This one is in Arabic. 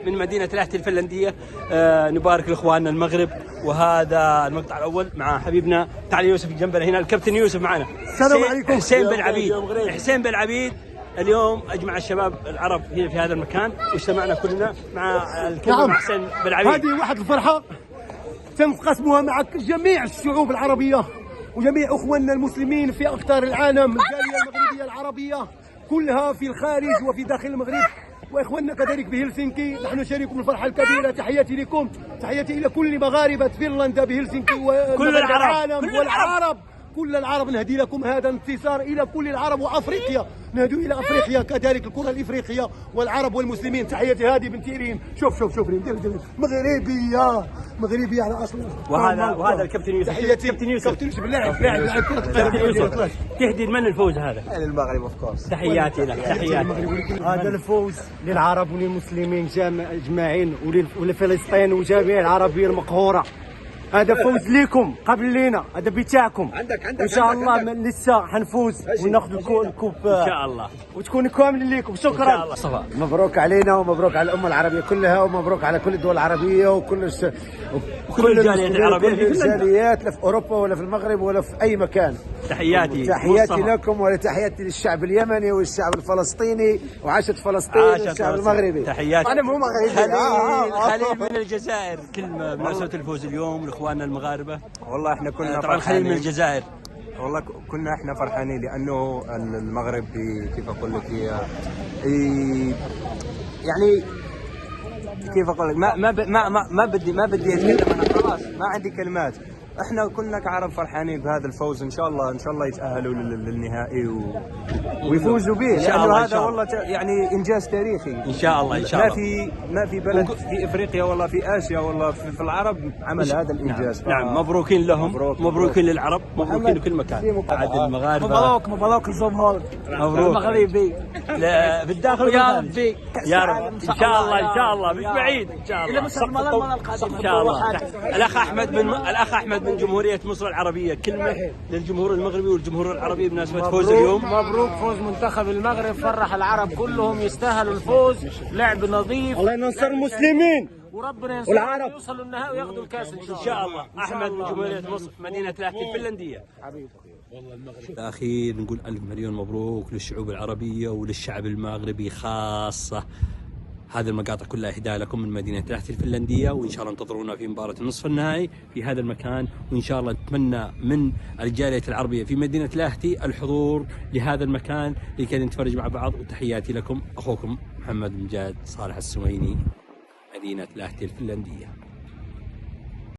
من مدينة لاهتي الفنلندية. نبارك لاخواننا المغرب. وهذا المقطع الاول مع حبيبنا. تعال يوسف جنبنا هنا، الكابتن يوسف معنا. السلام عليكم. حسين بن عبيد. اليوم اجمع الشباب العرب هنا في هذا المكان، واجتمعنا كلنا مع الكابتن حسين بن عبيد. هذه واحد الفرحة تنقسمها مع جميع الشعوب العربية وجميع اخواننا المسلمين في اقطار العالم، الجالية المغربية العربية كلها في الخارج وفي داخل المغرب، واخواننا كذلك بهلسنكي. نحن نشارككم الفرحة الكبيرة. تحياتي لكم، تحياتي الى كل مغاربة فنلندا بهلسنكي وكل العالم والعرب. كل العرب نهدي لكم هذا انتصار الى كل العرب، وافريقيا نهدوا الى افريقيا كذلك، الكره الافريقيه والعرب والمسلمين. تحياتي هذه بنت ريم. شوف ريم مغربيه على اصلها. وهذا الكابتن يوسف. تحياتي كابتن يوسف لاعب كره القدم. تهدي لمن الفوز هذا؟ للمغرب اوف كورس. تحياتي لك. هذا الفوز للعرب وللمسلمين اجمعين ولفلسطين وجميع العربيه المقهوره. هذا فوز ليكم قبل لينا، هذا بتاعكم. عندك ان شاء الله لسه حنفوز وناخذ الكوب ان شاء الله، وتكون كامل ليكم. شكرا. مبروك علينا ومبروك على الامه العربيه كلها، ومبروك على كل الدول العربيه وكل الجاليات العربيه في الجاليات، لا في اوروبا ولا في المغرب ولا في اي مكان. تحياتي لكم، وتحياتي للشعب اليمني والشعب الفلسطيني، وعاشت فلسطين والشعب المغربي. تحياتي. انا مو مغربي. خليل من الجزائر، كلمه بمناسبه الفوز اليوم لاخواننا المغاربه. والله احنا كنا طبعا خليل من الجزائر. والله كنا احنا فرحانين لانه المغرب كيف اقول لك يعني كيف اقول لك ما بدي اتكلم، انا خلاص ما عندي كلمات. احنا كنا كعرب فرحانين بهذا الفوز. ان شاء الله يتاهلوا للنهائي ويفوزوا به، لانه هذا والله يعني انجاز تاريخي. ان شاء الله ما في بلد في افريقيا والله في اسيا والله في العرب عمل هذا الانجاز. نعم، مبروكين لهم، مبروكين للعرب، مبروكين لكل مكان. بعد المغاربه مبروك الجمهور المغربي في الداخل يا ربي يا رب. ان شاء الله مش بعيد. ان شاء الله ان شاء الله. الاخ احمد من جمهورية مصر العربية، كلمة للجمهور المغربي والجمهور العربي بمناسبة فوز اليوم. مبروك فوز منتخب المغرب، فرح العرب كلهم، يستاهلوا الفوز. لعب نظيف. الله ينصر المسلمين وربنا ينصرهم ويوصلوا النهائي وياخذوا الكاس ان شاء الله. احمد من جمهورية مصر، مدينة لاهتي الفنلندية. والله المغرب. الأخير نقول ألف مليون مبروك للشعوب العربية وللشعب المغربي خاصة. هذه المقاطع كلها إهداء لكم من مدينة لاهتي الفنلندية، وإن شاء الله انتظرونا في مباراة النصف النهائي في هذا المكان. وإن شاء الله نتمنى من الجالية العربية في مدينة لاهتي الحضور لهذا المكان لكي نتفرج مع بعض. وتحياتي لكم، أخوكم محمد مجاد صالح السويني، مدينة لاهتي الفنلندية.